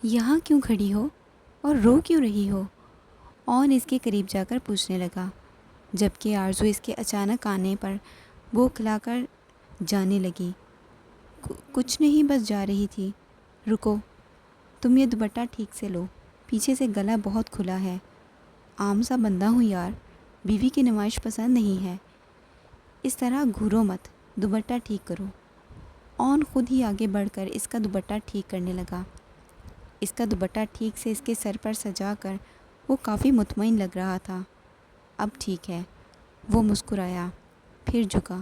یہاں کیوں کھڑی ہو اور رو کیوں رہی ہو؟ اون اس کے قریب جا کر پوچھنے لگا، جبکہ آرزو اس کے اچانک آنے پر وہ کھلا کر جانے لگی۔ کچھ نہیں، بس جا رہی تھی۔ رکو، تم یہ دوپٹہ ٹھیک سے لو، پیچھے سے گلا بہت کھلا ہے۔ عام سا بندہ ہوں یار، بیوی کی نمائش پسند نہیں ہے۔ اس طرح گھورو مت، دوپٹہ ٹھیک کرو۔ اون خود ہی آگے بڑھ کر اس کا دوپٹہ ٹھیک کرنے لگا۔ اس کا دوپٹہ ٹھیک سے اس کے سر پر سجا کر وہ کافی مطمئن لگ رہا تھا۔ اب ٹھیک ہے، وہ مسکرایا، پھر جھکا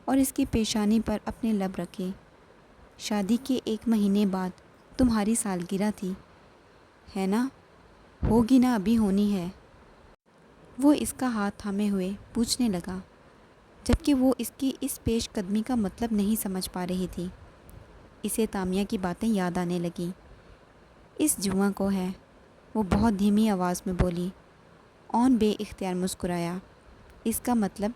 اور اس کی پیشانی پر اپنے لب رکھے۔ شادی کے 1 مہینے بعد تمہاری سالگرہ تھی، ہے نا؟ ہوگی نا، ابھی ہونی ہے۔ وہ اس کا ہاتھ تھامے ہوئے پوچھنے لگا، جبکہ وہ اس کی اس پیش قدمی کا مطلب نہیں سمجھ پا رہی تھی۔ اسے تامیہ کی باتیں یاد آنے لگیں۔ اس جواں کو ہے، وہ بہت دھیمی آواز میں بولی۔ اون بے اختیار مسکرایا۔ اس کا مطلب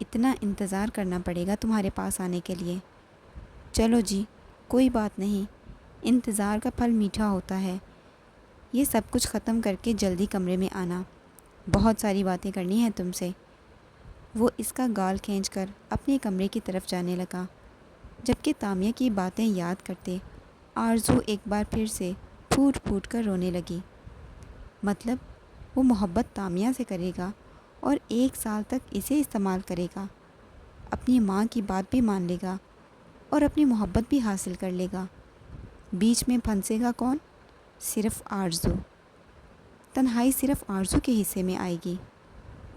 اتنا انتظار کرنا پڑے گا تمہارے پاس آنے کے لیے؟ چلو جی، کوئی بات نہیں، انتظار کا پھل میٹھا ہوتا ہے۔ یہ سب کچھ ختم کر کے جلدی کمرے میں آنا، بہت ساری باتیں کرنی ہیں تم سے۔ وہ اس کا گال کھینچ کر اپنے کمرے کی طرف جانے لگا، جبکہ تامیہ کی باتیں یاد کرتے آرزو ایک بار پھر سے پھوٹ پھوٹ کر رونے لگی۔ مطلب وہ محبت تامیہ سے کرے گا اور 1 سال تک اسے استعمال کرے گا، اپنی ماں کی بات بھی مان لے گا اور اپنی محبت بھی حاصل کر لے گا۔ بیچ میں پھنسے گا کون؟ صرف آرزو۔ تنہائی صرف آرزو کے حصے میں آئے گی۔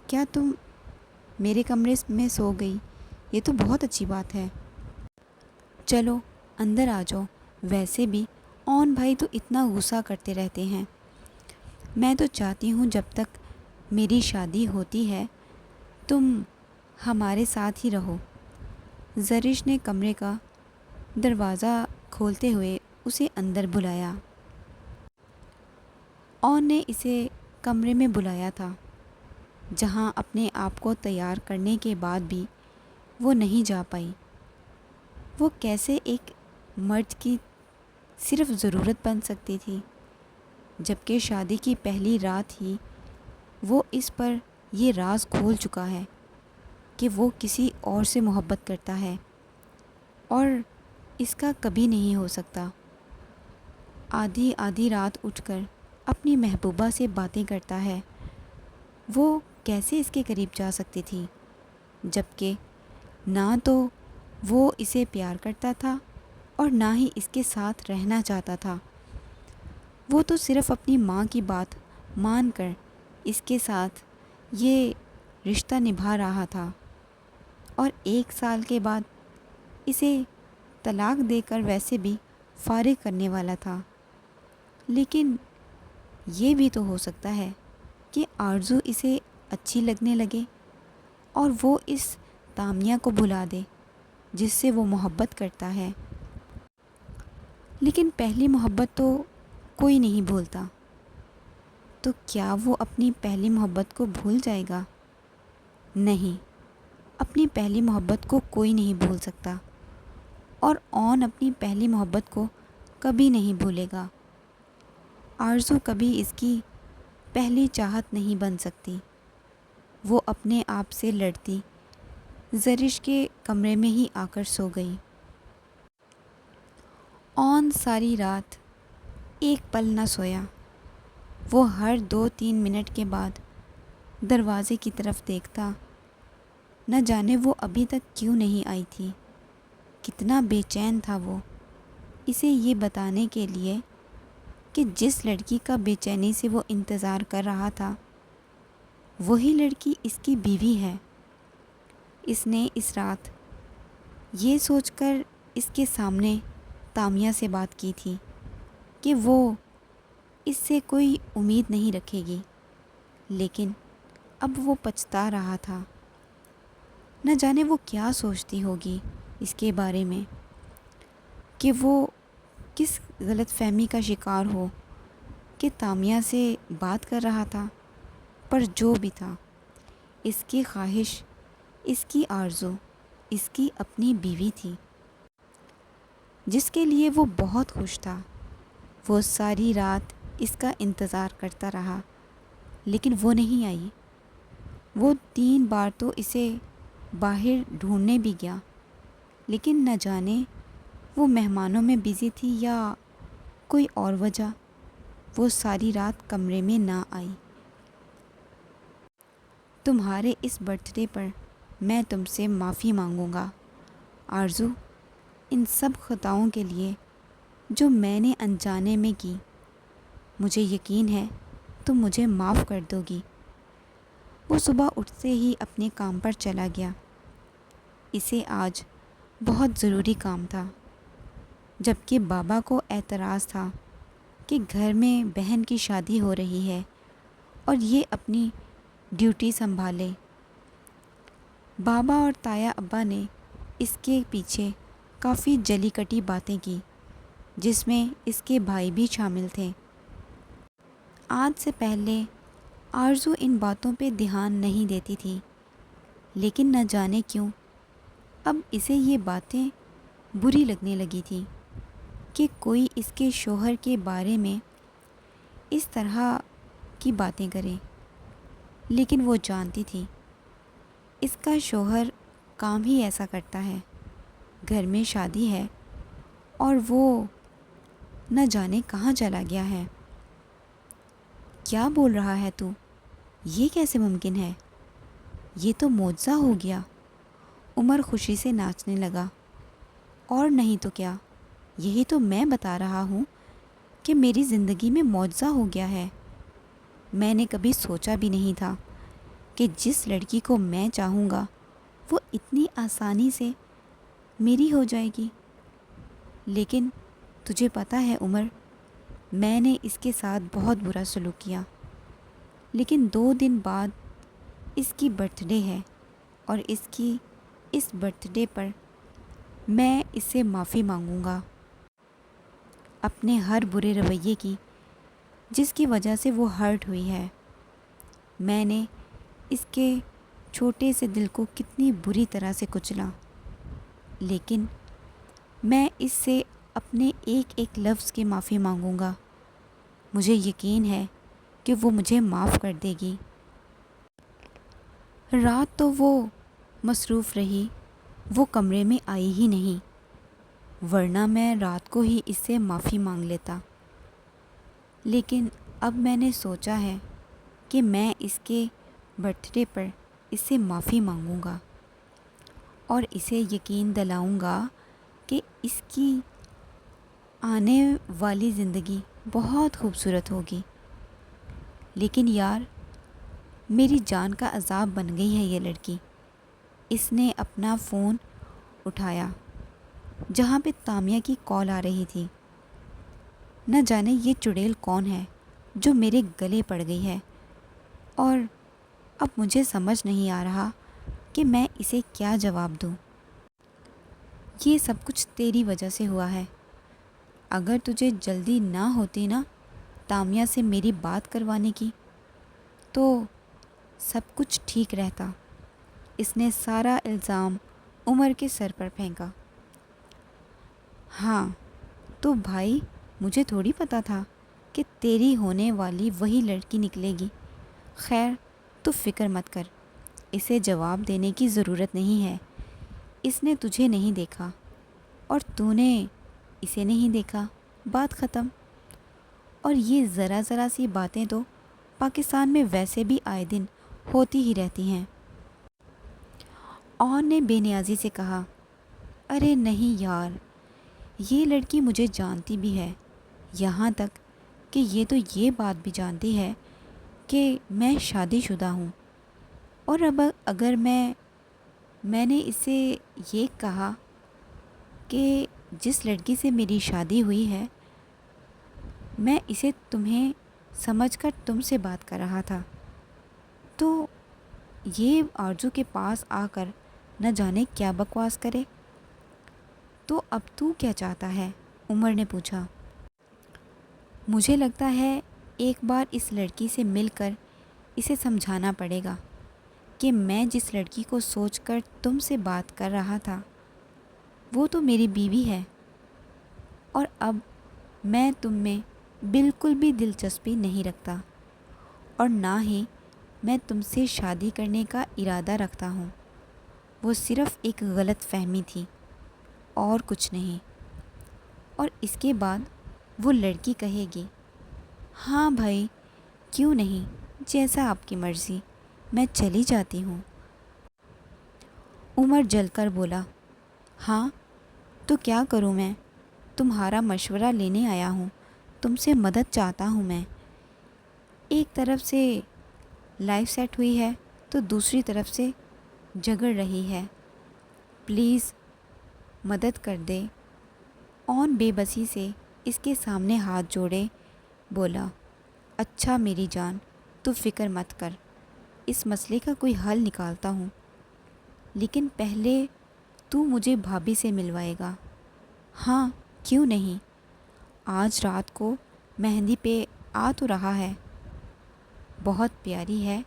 کیا تم میرے کمرے میں سو گئی؟ یہ تو بہت اچھی بات ہے۔ چلو اندر آ جاؤ، ویسے بھی اون بھائی تو اتنا غصہ کرتے رہتے ہیں۔ میں تو چاہتی ہوں جب تک میری شادی ہوتی ہے تم ہمارے ساتھ ہی رہو۔ زرش نے کمرے کا دروازہ کھولتے ہوئے اسے اندر بلایا۔ اون نے اسے کمرے میں بلایا تھا، جہاں اپنے آپ کو تیار کرنے کے بعد بھی وہ نہیں جا پائی۔ وہ کیسے ایک مرد کی صرف ضرورت بن سکتی تھی، جبکہ شادی کی پہلی رات ہی وہ اس پر یہ راز کھول چکا ہے کہ وہ کسی اور سے محبت کرتا ہے اور اس کا کبھی نہیں ہو سکتا۔ آدھی آدھی رات اٹھ کر اپنی محبوبہ سے باتیں کرتا ہے، وہ کیسے اس کے قریب جا سکتی تھی، جبکہ نہ تو وہ اسے پیار کرتا تھا اور نہ ہی اس کے ساتھ رہنا چاہتا تھا۔ وہ تو صرف اپنی ماں کی بات مان کر اس کے ساتھ یہ رشتہ نبھا رہا تھا اور 1 سال کے بعد اسے طلاق دے کر ویسے بھی فارغ کرنے والا تھا۔ لیکن یہ بھی تو ہو سکتا ہے کہ آرزو اسے اچھی لگنے لگے اور وہ اس تامیہ کو بھلا دے جس سے وہ محبت کرتا ہے۔ لیکن پہلی محبت تو کوئی نہیں بھولتا، تو کیا وہ اپنی پہلی محبت کو بھول جائے گا؟ نہیں، اپنی پہلی محبت کو کوئی نہیں بھول سکتا، اور اون اپنی پہلی محبت کو کبھی نہیں بھولے گا۔ آرزو کبھی اس کی پہلی چاہت نہیں بن سکتی۔ وہ اپنے آپ سے لڑتی زرش کے کمرے میں ہی آ کر سو گئی۔ اون ساری رات ایک پل نہ سویا۔ وہ ہر 2-3 منٹ کے بعد دروازے کی طرف دیکھتا، نہ جانے وہ ابھی تک کیوں نہیں آئی تھی۔ کتنا بے چین تھا وہ، اسے یہ بتانے کے لیے کہ جس لڑکی کا بے چینی سے وہ انتظار کر رہا تھا وہی لڑکی اس کی بیوی ہے۔ اس نے اس رات یہ سوچ کر اس کے سامنے تامیہ سے بات کی تھی کہ وہ اس سے کوئی امید نہیں رکھے گی، لیکن اب وہ پچھتا رہا تھا۔ نہ جانے وہ کیا سوچتی ہوگی اس کے بارے میں، کہ وہ کس غلط فہمی کا شکار ہو کہ تامیہ سے بات کر رہا تھا۔ پر جو بھی تھا، اس کی خواہش، اس کی آرزو، اس کی اپنی بیوی تھی، جس کے لیے وہ بہت خوش تھا۔ وہ ساری رات اس کا انتظار کرتا رہا لیکن وہ نہیں آئی۔ وہ 3 بار تو اسے باہر ڈھونڈنے بھی گیا لیکن نہ جانے وہ مہمانوں میں بزی تھی یا کوئی اور وجہ، وہ ساری رات کمرے میں نہ آئی۔ تمہارے اس برتھ ڈے پر میں تم سے معافی مانگوں گا آرزو، ان سب خطاؤں کے لیے جو میں نے انجانے میں کی۔ مجھے یقین ہے تم مجھے معاف کر دو گی۔ وہ صبح اٹھتے ہی اپنے کام پر چلا گیا۔ اسے آج بہت ضروری کام تھا، جبکہ بابا کو اعتراض تھا کہ گھر میں بہن کی شادی ہو رہی ہے اور یہ اپنی ڈیوٹی سنبھالے۔ بابا اور تایا ابا نے اس کے پیچھے کافی جلی کٹی باتیں کی جس میں اس کے بھائی بھی شامل تھے۔ آج سے پہلے آرزو ان باتوں پہ دھیان نہیں دیتی تھی، لیکن نہ جانے کیوں اب اسے یہ باتیں بری لگنے لگی تھی کہ کوئی اس کے شوہر کے بارے میں اس طرح کی باتیں کرے۔ لیکن وہ جانتی تھی اس کا شوہر کام ہی ایسا کرتا ہے، گھر میں شادی ہے اور وہ نہ جانے کہاں چلا گیا ہے۔ کیا بول رہا ہے تو؟ یہ کیسے ممکن ہے؟ یہ تو معجزہ ہو گیا۔ عمر خوشی سے ناچنے لگا۔ اور نہیں تو کیا، یہی تو میں بتا رہا ہوں کہ میری زندگی میں معجزہ ہو گیا ہے۔ میں نے کبھی سوچا بھی نہیں تھا کہ جس لڑکی کو میں چاہوں گا وہ اتنی آسانی سے میری ہو جائے گی۔ لیکن تجھے پتہ ہے عمر، میں نے اس کے ساتھ بہت برا سلوک کیا، لیکن 2 دن بعد اس کی برتھ ڈے ہے اور اس برتھ ڈے پر میں اس سے معافی مانگوں گا اپنے ہر برے رویے کی جس کی وجہ سے وہ ہرٹ ہوئی ہے۔ میں نے اس کے چھوٹے سے دل کو کتنی بری طرح سے کچلا، لیکن میں اس سے اپنے ایک ایک لفظ کی معافی مانگوں گا۔ مجھے یقین ہے کہ وہ مجھے معاف کر دے گی۔ رات تو وہ مصروف رہی، وہ کمرے میں آئی ہی نہیں، ورنہ میں رات کو ہی اس سے معافی مانگ لیتا۔ لیکن اب میں نے سوچا ہے کہ میں اس کے برتھ ڈے پر اس سے معافی مانگوں گا اور اسے یقین دلاؤں گا کہ اس کی آنے والی زندگی بہت خوبصورت ہوگی۔ لیکن یار، میری جان کا عذاب بن گئی ہے یہ لڑکی۔ اس نے اپنا فون اٹھایا جہاں پہ تامیہ کی کال آ رہی تھی۔ نہ جانے یہ چڑیل کون ہے جو میرے گلے پڑ گئی ہے، اور اب مجھے سمجھ نہیں آ رہا کہ میں اسے کیا جواب دوں۔ یہ سب کچھ تیری وجہ سے ہوا ہے۔ اگر تجھے جلدی نہ ہوتی نا تامیہ سے میری بات کروانے کی تو سب کچھ ٹھیک رہتا۔ اس نے سارا الزام عمر کے سر پر پھینکا۔ ہاں تو بھائی، مجھے تھوڑی پتہ تھا کہ تیری ہونے والی وہی لڑکی نکلے گی۔ خیر تو فکر مت کر، اسے جواب دینے کی ضرورت نہیں ہے۔ اس نے تجھے نہیں دیکھا اور تو نے اسے نہیں دیکھا، بات ختم۔ اور یہ ذرا ذرا سی باتیں تو پاکستان میں ویسے بھی آئے دن ہوتی ہی رہتی ہیں۔ اون نے بے نیازی سے کہا، ارے نہیں یار، یہ لڑکی مجھے جانتی بھی ہے، یہاں تک کہ یہ تو یہ بات بھی جانتی ہے کہ میں شادی شدہ ہوں۔ اور اب اگر میں نے اسے یہ کہا کہ جس لڑکی سے میری شادی ہوئی ہے میں اسے تمہیں سمجھ کر تم سے بات کر رہا تھا، تو یہ آرزو کے پاس آ کر نہ جانے کیا بکواس کرے۔ تو اب تو کیا چاہتا ہے؟ عمر نے پوچھا۔ مجھے لگتا ہے ایک بار اس لڑکی سے مل کر اسے سمجھانا پڑے گا کہ میں جس لڑکی کو سوچ کر تم سے بات کر رہا تھا وہ تو میری بیوی ہے، اور اب میں تم میں بالکل بھی دلچسپی نہیں رکھتا اور نہ ہی میں تم سے شادی کرنے کا ارادہ رکھتا ہوں۔ وہ صرف ایک غلط فہمی تھی اور کچھ نہیں۔ اور اس کے بعد وہ لڑکی کہے گی، ہاں بھائی کیوں نہیں، جیسا آپ کی مرضی، میں چلی جاتی ہوں۔ عمر جل کر بولا، ہاں تو کیا کروں میں؟ تمہارا مشورہ لینے آیا ہوں، تم سے مدد چاہتا ہوں میں۔ ایک طرف سے لائف سیٹ ہوئی ہے تو دوسری طرف سے جگڑ رہی ہے، پلیز مدد کر دے۔ اون بے بسی سے اس کے سامنے ہاتھ جوڑے بولا، اچھا میری جان، تو فکر مت کر، اس مسئلے کا کوئی حل نکالتا ہوں، لیکن پہلے تو مجھے بھابھی سے ملوائے گا۔ ہاں کیوں نہیں، آج رات کو مہندی پہ آ تو رہا ہے، بہت پیاری ہے،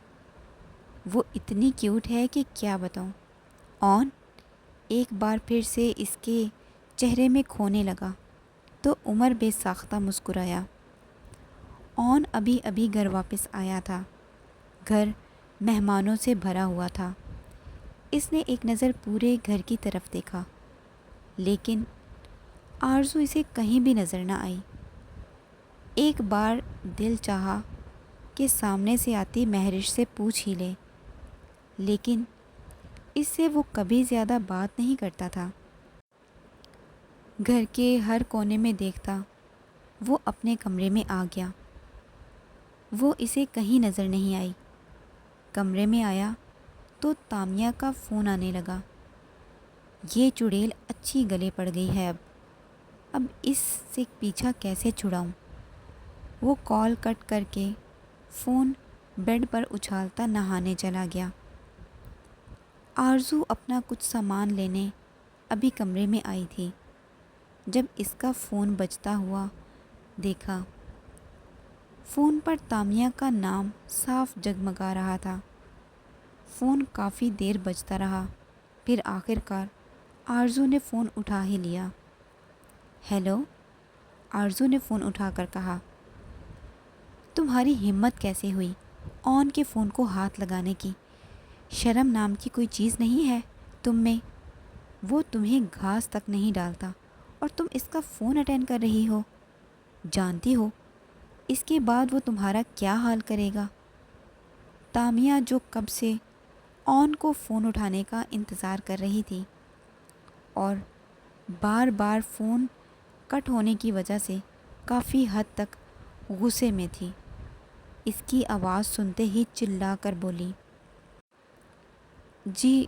وہ اتنی کیوٹ ہے کہ کیا بتاؤں۔ اون ایک بار پھر سے اس کے چہرے میں کھونے لگا تو عمر بے ساختہ مسکرایا۔ اون ابھی ابھی گھر واپس آیا تھا، گھر مہمانوں سے بھرا ہوا تھا۔ اس نے ایک نظر پورے گھر کی طرف دیکھا، لیکن آرزو اسے کہیں بھی نظر نہ آئی۔ ایک بار دل چاہا کہ سامنے سے آتی مہرش سے پوچھ ہی لے، لیکن اس سے وہ کبھی زیادہ بات نہیں کرتا تھا۔ گھر کے ہر کونے میں دیکھتا، وہ اپنے کمرے میں آ گیا۔ وہ اسے کہیں نظر نہیں آئی۔ کمرے میں آیا تو تامیہ کا فون آنے لگا۔ یہ چڑیل اچھی گلے پڑ گئی ہے، اب اس سے پیچھا کیسے چھڑاؤں؟ وہ کال کٹ کر کے فون بیڈ پر اچھالتا نہانے چلا گیا۔ آرزو اپنا کچھ سامان لینے ابھی کمرے میں آئی تھی جب اس کا فون بجتا ہوا دیکھا۔ فون پر تامیہ کا نام صاف جگمگا رہا تھا۔ فون کافی دیر بجتا رہا، پھر آخر کار آرزو نے فون اٹھا ہی لیا۔ ہیلو، آرزو نے فون اٹھا کر کہا، تمہاری ہمت کیسے ہوئی اون کے فون کو ہاتھ لگانے کی؟ شرم نام کی کوئی چیز نہیں ہے تم میں؟ وہ تمہیں گھاس تک نہیں ڈالتا اور تم اس کا فون اٹینڈ کر رہی ہو؟ جانتی ہو اس کے بعد وہ تمہارا کیا حال کرے گا؟ تامیہ جو کب سے اون کو فون اٹھانے کا انتظار کر رہی تھی اور بار بار فون کٹ ہونے کی وجہ سے کافی حد تک غصے میں تھی، اس کی آواز سنتے ہی چلا کر بولی، جی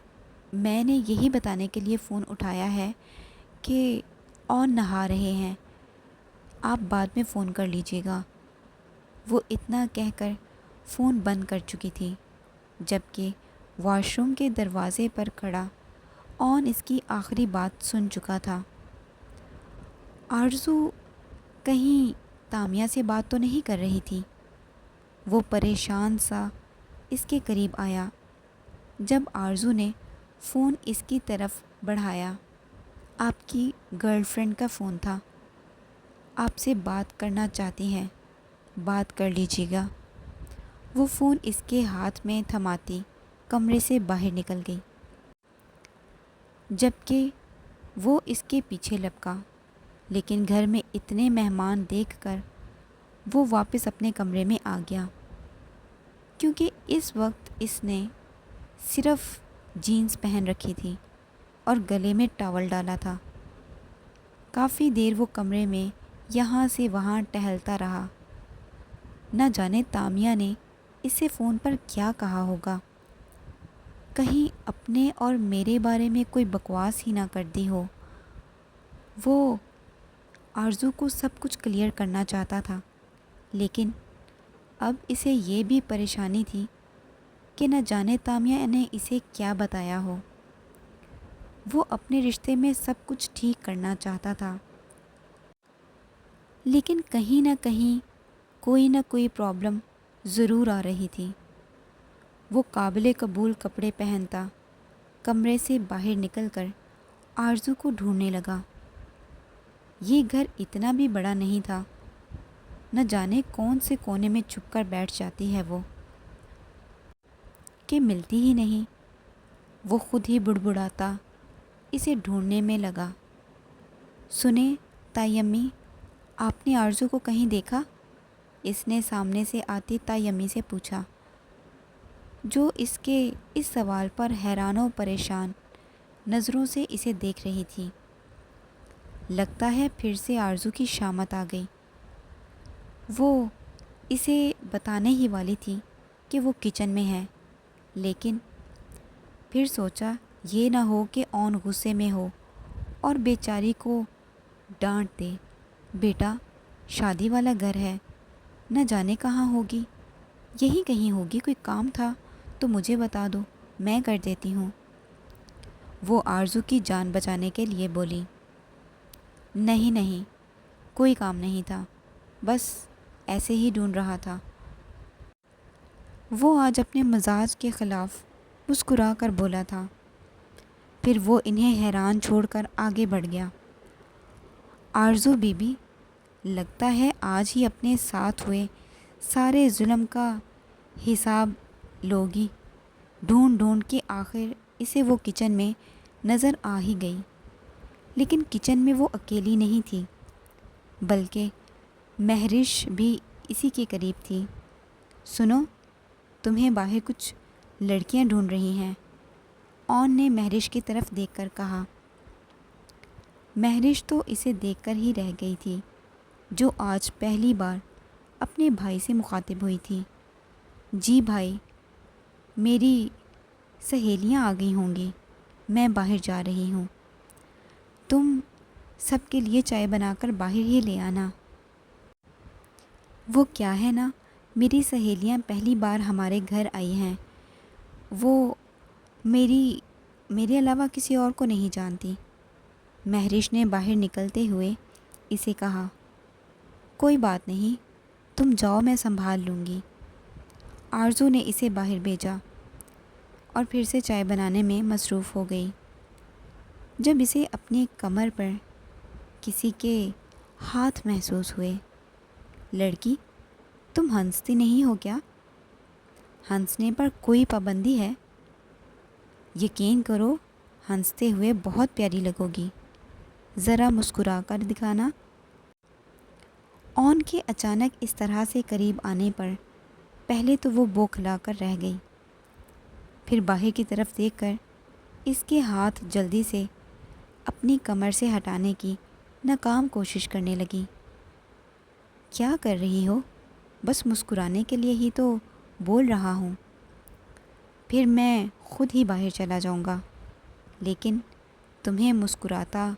میں نے یہی بتانے کے لیے فون اٹھایا ہے کہ اون نہا رہے ہیں، آپ بعد میں فون کر لیجیے گا۔ وہ اتنا کہہ کر فون بند کر چکی تھی جبکہ واش روم کے دروازے پر کھڑا اون اس کی آخری بات سن چکا تھا۔ آرزو کہیں تامیہ سے بات تو نہیں کر رہی تھی؟ وہ پریشان سا اس کے قریب آیا۔ جب آرزو نے فون اس کی طرف بڑھایا، آپ کی گرل فرینڈ کا فون تھا، آپ سے بات کرنا چاہتی ہیں، بات کر لیجیے گا۔ وہ فون اس کے ہاتھ میں تھماتی کمرے سے باہر نکل گئی، جبکہ وہ اس کے پیچھے لپکا۔ لیکن گھر میں اتنے مہمان دیکھ کر وہ واپس اپنے کمرے میں آ گیا، کیونکہ اس وقت اس نے صرف جینز پہن رکھی تھی اور گلے میں ٹاول ڈالا تھا۔ کافی دیر وہ کمرے میں یہاں سے وہاں ٹہلتا رہا۔ نہ جانے تامیہ نے اسے فون پر کیا کہا ہوگا، کہیں اپنے اور میرے بارے میں کوئی بکواس ہی نہ کر دی ہو۔ وہ آرزو کو سب کچھ کلیئر کرنا چاہتا تھا، لیکن اب اسے یہ بھی پریشانی تھی کہ نہ جانے تامیہ نے اسے کیا بتایا ہو۔ وہ اپنے رشتے میں سب کچھ ٹھیک کرنا چاہتا تھا، لیکن کہیں نہ کہیں کوئی نہ کوئی پرابلم ضرور آ رہی تھی۔ وہ قابل قبول کپڑے پہنتا کمرے سے باہر نکل کر آرزو کو ڈھونڈنے لگا۔ یہ گھر اتنا بھی بڑا نہیں تھا، نہ جانے کون سے کونے میں چھپ کر بیٹھ جاتی ہے وہ، کہ ملتی ہی نہیں۔ وہ خود ہی بڑبڑاتا اسے ڈھونڈنے میں لگا۔ سنیں تائی امی، آپ نے آرزو کو کہیں دیکھا؟ اس نے سامنے سے آتی تائی امی سے پوچھا، جو اس کے اس سوال پر حیران و پریشان نظروں سے اسے دیکھ رہی تھی۔ لگتا ہے پھر سے آرزو کی شامت آ گئی۔ وہ اسے بتانے ہی والی تھی کہ وہ کچن میں ہے، لیکن پھر سوچا یہ نہ ہو کہ اون غصے میں ہو اور بیچاری کو ڈانٹ دے۔ بیٹا، شادی والا گھر ہے، نہ جانے کہاں ہوگی، یہی کہیں ہوگی، کوئی کام تھا تو مجھے بتا دو، میں کر دیتی ہوں۔ وہ آرزو کی جان بچانے کے لیے بولی۔ نہیں نہیں، کوئی کام نہیں تھا، بس ایسے ہی ڈھونڈ رہا تھا۔ وہ آج اپنے مزاج کے خلاف مسکرا کر بولا تھا۔ پھر وہ انہیں حیران چھوڑ کر آگے بڑھ گیا۔ آرزو بی بی، لگتا ہے آج ہی اپنے ساتھ ہوئے سارے ظلم کا حساب لوگی۔ ڈھونڈ ڈھونڈ کے آخر اسے وہ کچن میں نظر آ ہی گئی، لیکن کچن میں وہ اکیلی نہیں تھی، بلکہ مہرش بھی اسی کے قریب تھی۔ سنو، تمہیں باہر کچھ لڑکیاں ڈھونڈ رہی ہیں، اون نے مہرش کی طرف دیکھ کر کہا۔ مہرش تو اسے دیکھ کر ہی رہ گئی تھی، جو آج پہلی بار اپنے بھائی سے مخاطب ہوئی تھی۔ جی بھائی، میری سہیلیاں آ گئی ہوں گی، میں باہر جا رہی ہوں، تم سب کے لیے چائے بنا کر باہر ہی لے آنا۔ وہ کیا ہے نا، میری سہیلیاں پہلی بار ہمارے گھر آئی ہیں، وہ میرے علاوہ کسی اور کو نہیں جانتی۔ مہرش نے باہر نکلتے ہوئے اسے کہا۔ کوئی بات نہیں، تم جاؤ، میں سنبھال لوں گی۔ آرزو نے اسے باہر بھیجا اور پھر سے چائے بنانے میں مصروف ہو گئی۔ جب اسے اپنی کمر پر کسی کے ہاتھ محسوس ہوئے۔ لڑکی، تم ہنستی نہیں ہو کیا؟ ہنسنے پر کوئی پابندی ہے؟ یقین کرو، ہنستے ہوئے بہت پیاری لگو گی، ذرا مسکرا کر دکھانا۔ اون کے اچانک اس طرح سے قریب آنے پر پہلے تو وہ بوکھلا کر رہ گئی، پھر باہر کی طرف دیکھ کر اس کے ہاتھ جلدی سے اپنی کمر سے ہٹانے کی ناکام کوشش کرنے لگی۔ کیا کر رہی ہو؟ بس مسکرانے کے لیے ہی تو بول رہا ہوں، پھر میں خود ہی باہر چلا جاؤں گا، لیکن تمہیں مسکراتا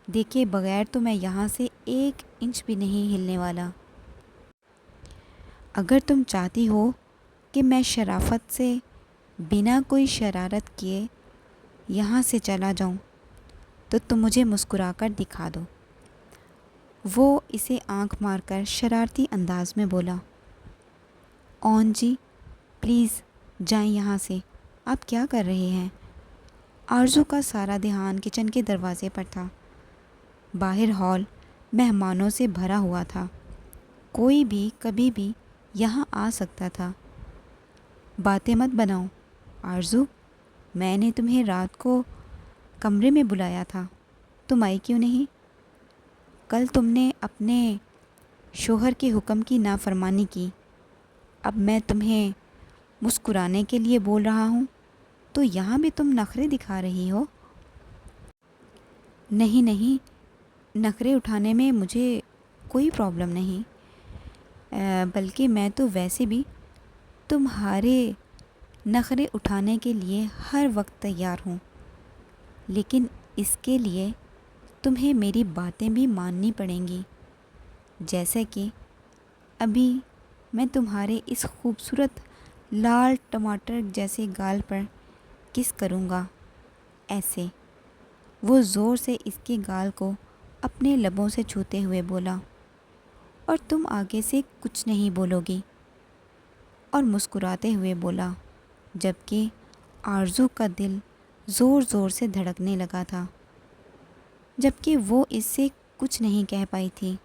دیکھے بغیر تو میں یہاں سے 1 انچ بھی نہیں ہلنے والا۔ اگر تم چاہتی ہو کہ میں شرافت سے بنا کوئی شرارت کیے یہاں سے چلا جاؤں تو تم مجھے مسکرا کر دکھا دو۔ وہ اسے آنکھ مار کر شرارتی انداز میں بولا۔ اون جی، پلیز جائیں یہاں سے، آپ کیا کر رہے ہیں؟ آرزو کا سارا دھیان کچن کے دروازے پر تھا۔ باہر ہال مہمانوں سے بھرا ہوا تھا، کوئی بھی کبھی بھی یہاں آ سکتا تھا۔ باتیں مت بناؤ آرزو، میں نے تمہیں رات کو کمرے میں بلایا تھا، تم آئی کیوں نہیں؟ کل تم نے اپنے شوہر کے حکم کی نافرمانی کی، اب میں تمہیں مسکرانے کے لیے بول رہا ہوں تو یہاں بھی تم نخرے دکھا رہی ہو۔ نہیں نہیں، نخرے اٹھانے میں مجھے کوئی پرابلم نہیں، بلکہ میں تو ویسے بھی تمہارے نخرے اٹھانے کے لیے ہر وقت تیار ہوں، لیکن اس کے لیے تمہیں میری باتیں بھی ماننی پڑیں گی، جیسے کہ ابھی میں تمہارے اس خوبصورت لال ٹماٹر جیسے گال پر کس کروں گا، ایسے۔ وہ زور سے اس کے گال کو اپنے لبوں سے چھوتے ہوئے بولا۔ اور تم آگے سے کچھ نہیں بولو گی، اور مسکراتے ہوئے بولا، جبکہ آرزو کا دل زور زور سے دھڑکنے لگا تھا، جبکہ وہ اس سے کچھ نہیں کہہ پائی تھی۔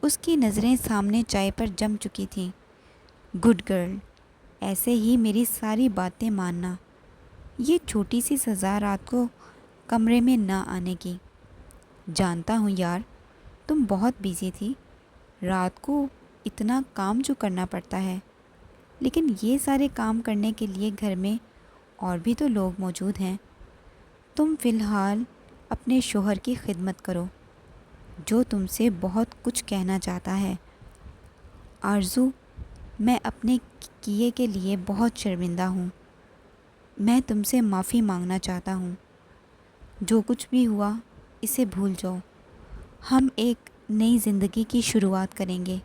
اس کی نظریں سامنے چائے پر جم چکی تھیں۔ گڈ گرل، ایسے ہی میری ساری باتیں ماننا۔ یہ چھوٹی سی سزا رات کو کمرے میں نہ آنے کی۔ جانتا ہوں یار، تم بہت بیزی تھی، رات کو اتنا کام جو کرنا پڑتا ہے، لیکن یہ سارے کام کرنے کے لیے گھر میں اور بھی تو لوگ موجود ہیں۔ تم فی الحال اپنے شوہر کی خدمت کرو، جو تم سے بہت کچھ کہنا چاہتا ہے۔ آرزو، میں اپنے کیے کے لیے بہت شرمندہ ہوں۔ میں تم سے معافی مانگنا چاہتا ہوں۔ جو کچھ بھی ہوا اسے بھول جاؤ۔ ہم ایک نئی زندگی کی شروعات کریں گے،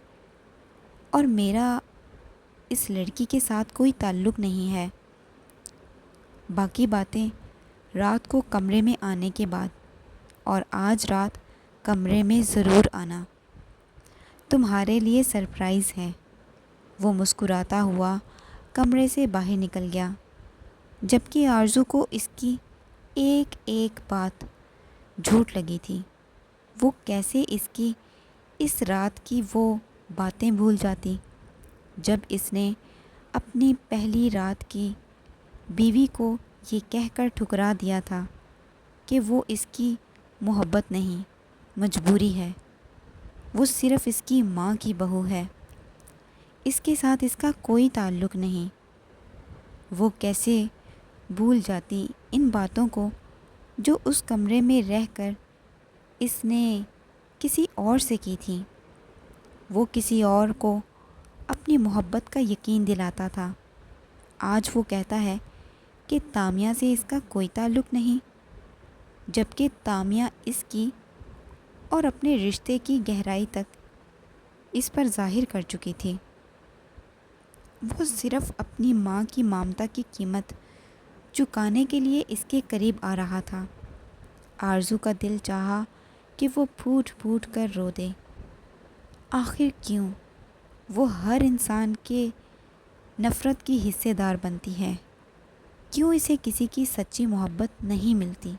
اور میرا اس لڑکی کے ساتھ کوئی تعلق نہیں ہے۔ باقی باتیں رات کو کمرے میں آنے کے بعد، اور آج رات کمرے میں ضرور آنا۔ تمہارے لیے سرپرائز ہے۔ وہ مسکراتا ہوا کمرے سے باہر نکل گیا، جبکہ آرزو کو اس کی ایک ایک بات جھوٹ لگی تھی۔ وہ کیسے اس رات کی وہ باتیں بھول جاتی جب اس نے اپنی پہلی رات کی بیوی کو یہ کہہ کر ٹھکرا دیا تھا کہ وہ اس کی محبت نہیں، مجبوری ہے۔ وہ صرف اس کی ماں کی بہو ہے، اس کے ساتھ اس کا کوئی تعلق نہیں۔ وہ کیسے بھول جاتی ان باتوں کو جو اس کمرے میں رہ کر اس نے کسی اور سے کی تھی۔ وہ کسی اور کو اپنی محبت کا یقین دلاتا تھا۔ آج وہ کہتا ہے کہ تامیہ سے اس کا کوئی تعلق نہیں، جبکہ تامیہ اس کی اور اپنے رشتے کی گہرائی تک اس پر ظاہر کر چکی تھی۔ وہ صرف اپنی ماں کی ممتا کی قیمت چکانے کے لیے اس کے قریب آ رہا تھا۔ آرزو کا دل چاہا کہ وہ پھوٹ پھوٹ کر رو دے۔ آخر کیوں وہ ہر انسان کے نفرت کی حصے دار بنتی ہے؟ کیوں اسے کسی کی سچی محبت نہیں ملتی؟